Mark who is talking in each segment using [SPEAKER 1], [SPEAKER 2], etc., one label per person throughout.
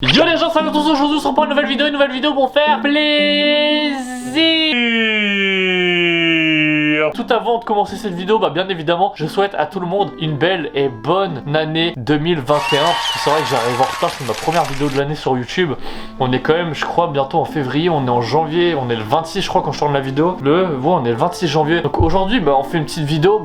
[SPEAKER 1] Yo les gens, salut à tous, aujourd'hui on se reprend une nouvelle vidéo pour faire plaisir. Tout avant de commencer cette vidéo, bien évidemment, je souhaite à tout le monde une belle et bonne année 2021. Parce que c'est vrai que j'arrive en retard, c'est ma première vidéo de l'année sur YouTube. On est quand même, je crois, bientôt en février, on est en janvier, on est le 26 je crois quand je tourne la vidéo. On est le 26 janvier. Donc aujourd'hui, on fait une petite vidéo,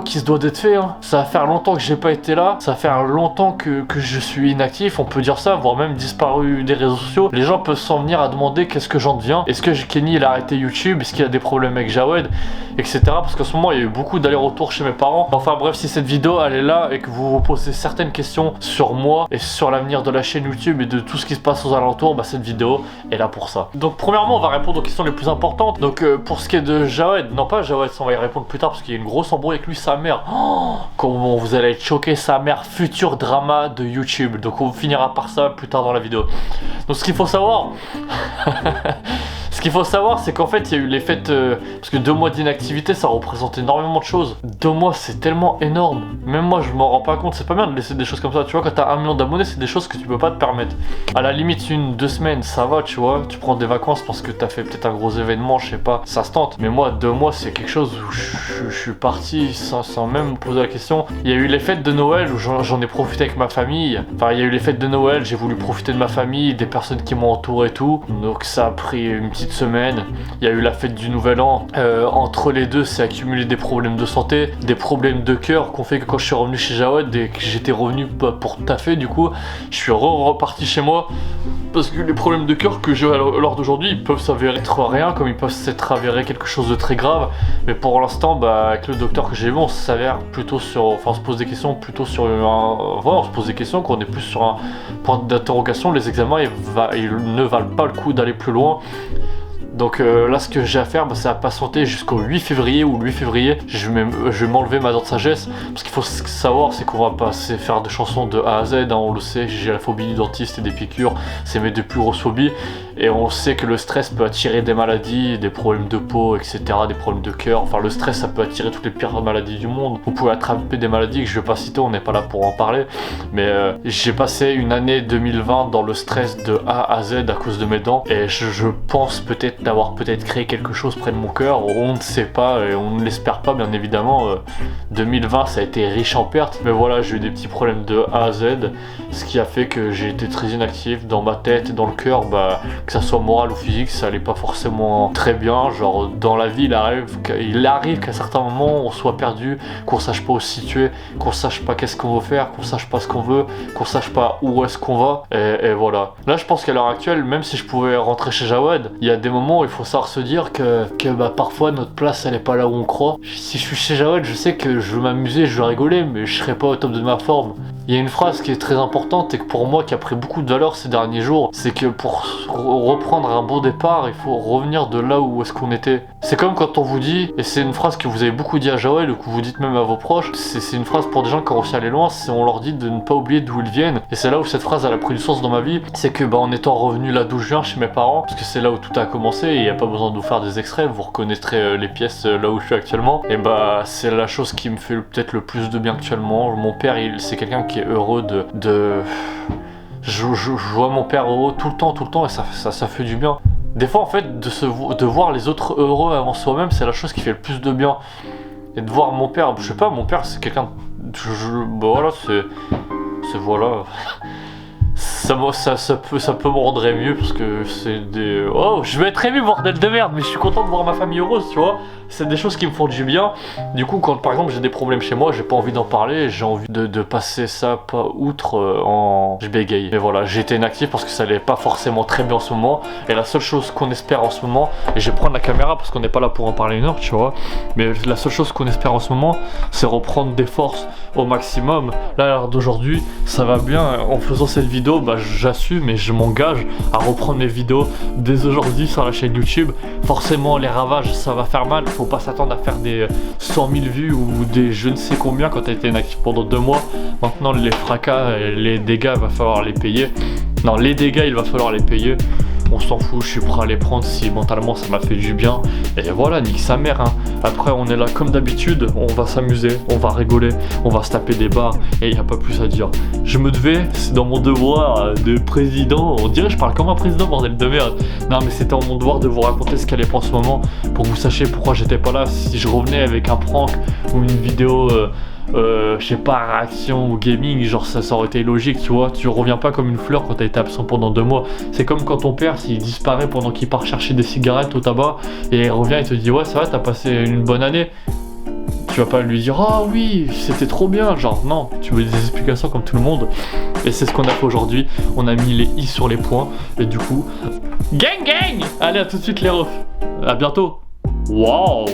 [SPEAKER 1] qui se doit d'être faite. Hein. Ça va faire longtemps que j'ai pas été là, ça va faire longtemps que je suis inactif, on peut dire ça, voire même disparu des réseaux sociaux. Les gens peuvent s'en venir à demander qu'est-ce que j'en deviens. Est-ce que Kenny il a arrêté YouTube, est-ce qu'il y a des problèmes avec Jawed, etc. Parce qu'en ce moment il y a eu beaucoup d'allers-retours chez mes parents. Enfin bref, si cette vidéo elle est là et que vous vous posez certaines questions sur moi et sur l'avenir de la chaîne YouTube et de tout ce qui se passe aux alentours, cette vidéo est là pour ça. Donc premièrement on va répondre aux questions les plus importantes. Donc pour ce qui est de Jawed, non pas Jawed, on va y répondre plus tard parce qu'il y a une grosse embrouille avec lui, sa mère. Oh, comment vous allez être choqué, sa mère, futur drama de YouTube. Donc on finira par ça plus tard dans la vidéo. Donc ce qu'il faut savoir c'est qu'en fait il y a eu les fêtes parce que 2 mois d'inactivité ça représente énormément de choses. 2 mois c'est tellement énorme, même moi je m'en rends pas compte. C'est pas bien de laisser des choses comme ça, tu vois. Quand t'as 1 million d'abonnés, c'est des choses que tu peux pas te permettre. À la limite 1-2 semaines ça va, tu vois, tu prends des vacances parce que t'as fait peut-être un gros événement, je sais pas, ça se tente. Mais moi 2 mois c'est quelque chose où je suis parti sans même me poser la question. Il y a eu les fêtes de Noël où j'en ai profité avec ma famille. Enfin il y a eu les fêtes de Noël, j'ai voulu profiter de ma famille, des personnes qui m'ont entouré et tout. Donc ça a pris une petite semaine. Il y a eu la fête du nouvel an. Entre les deux, c'est accumulé des problèmes de santé, des problèmes de cœur qu'on fait que quand je suis revenu chez Jawed et que j'étais revenu pour taffer, du coup, je suis reparti chez moi. Parce que les problèmes de cœur que j'ai à l'heure d'aujourd'hui, ils peuvent s'avérer être rien, comme ils peuvent s'être avérés quelque chose de très grave. Mais pour l'instant, avec le docteur que j'ai vu, on s'avère plutôt sur... Enfin, on se pose des questions plutôt sur on se pose des questions qu'on est plus sur un point d'interrogation. Les examens, ils ne valent pas le coup d'aller plus loin. Donc là ce que j'ai à faire c'est à patienter jusqu'au 8 février où le 8 février je vais m'enlever ma dent de sagesse. Parce qu'il faut savoir c'est qu'on va passer faire des chansons de A à Z, hein, on le sait, j'ai la phobie du dentiste et des piqûres, c'est mes 2 plus grosses phobies. Et on sait que le stress peut attirer des maladies, des problèmes de peau, etc., des problèmes de cœur. Enfin le stress ça peut attirer toutes les pires maladies du monde. Vous pouvez attraper des maladies que je vais pas citer, on n'est pas là pour en parler. Mais j'ai passé une année 2020 dans le stress de A à Z à cause de mes dents. Et je pense peut-être d'avoir créé quelque chose près de mon cœur. On ne sait pas et on ne l'espère pas bien évidemment. 2020 ça a été riche en pertes. Mais voilà, j'ai eu des petits problèmes de A à Z. Ce qui a fait que j'ai été très inactif dans ma tête et dans le cœur. Que ça soit moral ou physique, ça allait pas forcément très bien. Genre dans la vie il arrive qu'à certains moments on soit perdu, qu'on sache pas où se situer, qu'on sache pas qu'est-ce qu'on veut faire, qu'on sache pas ce qu'on veut, qu'on sache pas où est-ce qu'on va. Et voilà. Là je pense qu'à l'heure actuelle, même si je pouvais rentrer chez Jawed, il y a des moments où il faut savoir se dire que parfois notre place elle est pas là où on croit. Si je suis chez Jawed, je sais que je veux m'amuser, je veux rigoler, mais je serai pas au top de ma forme. Il y a une phrase qui est très importante et que pour moi qui a pris beaucoup de valeur ces derniers jours, c'est que pour reprendre un bon départ, il faut revenir de là où est-ce qu'on était. C'est comme quand on vous dit, et c'est une phrase que vous avez beaucoup dit à Jawed ou que vous dites même à vos proches, c'est une phrase pour des gens qui ont réussi à aller loin, c'est on leur dit de ne pas oublier d'où ils viennent. Et c'est là où cette phrase elle a pris du sens dans ma vie, c'est que en étant revenu là d'où je viens chez mes parents, parce que c'est là où tout a commencé et il n'y a pas besoin de vous faire des extraits, vous reconnaîtrez les pièces là où je suis actuellement. Et c'est la chose qui me fait peut-être le plus de bien actuellement. Mon père c'est quelqu'un qui est heureux je vois mon père heureux tout le temps et ça fait du bien. Des fois en fait de voir les autres heureux avant soi-même, c'est la chose qui fait le plus de bien. Et de voir mon père, je sais pas, mon père c'est quelqu'un voilà, voilà. Ça peut me rendre mieux parce que c'est des... Oh, je vais être ému bordel de merde, mais je suis content de voir ma famille heureuse, tu vois. C'est des choses qui me font du bien. Du coup, quand par exemple j'ai des problèmes chez moi, j'ai pas envie d'en parler, j'ai envie de passer ça pas outre je bégaye. Mais voilà, j'ai été inactif parce que ça allait pas forcément très bien en ce moment. Et la seule chose qu'on espère en ce moment, et je vais prendre la caméra parce qu'on n'est pas là pour en parler 1 heure, tu vois. Mais la seule chose qu'on espère en ce moment, c'est reprendre des forces au maximum. Là, à l'heure d'aujourd'hui, ça va bien. En faisant cette vidéo, j'assume et je m'engage à reprendre mes vidéos dès aujourd'hui sur la chaîne YouTube. Forcément, les ravages, ça va faire mal. Faut pas s'attendre à faire des 100 000 vues ou des je ne sais combien quand t'as été inactif pendant 2 mois. Maintenant, les fracas et les dégâts, il va falloir les payer. Non, les dégâts, il va falloir les payer. on s'en fout, je suis prêt à les prendre si mentalement ça m'a fait du bien. Et voilà, nique sa mère, hein. Après, on est là comme d'habitude, on va s'amuser, on va rigoler, on va se taper des barres, et il n'y a pas plus à dire. Je me devais, c'est dans mon devoir de président, on dirait que je parle comme un président, bordel de merde. Non, mais c'était mon devoir de vous raconter ce qu'elle est en ce moment, pour que vous sachiez pourquoi j'étais pas là. Si je revenais avec un prank ou une vidéo, je sais pas, réaction ou gaming, genre ça aurait été logique, tu vois. Tu reviens pas comme une fleur quand t'as été absent pendant 2 mois. C'est comme quand ton père, s'il disparaît pendant qu'il part chercher des cigarettes au tabac, et il revient et te dit ouais ça va, t'as passé une bonne année. Tu vas pas lui dire ah oui c'était trop bien, genre non, tu veux des explications comme tout le monde. Et c'est ce qu'on a fait aujourd'hui, on a mis les i sur les points, et du coup gang gang. Allez, à tout de suite les refs, à bientôt. Waouh.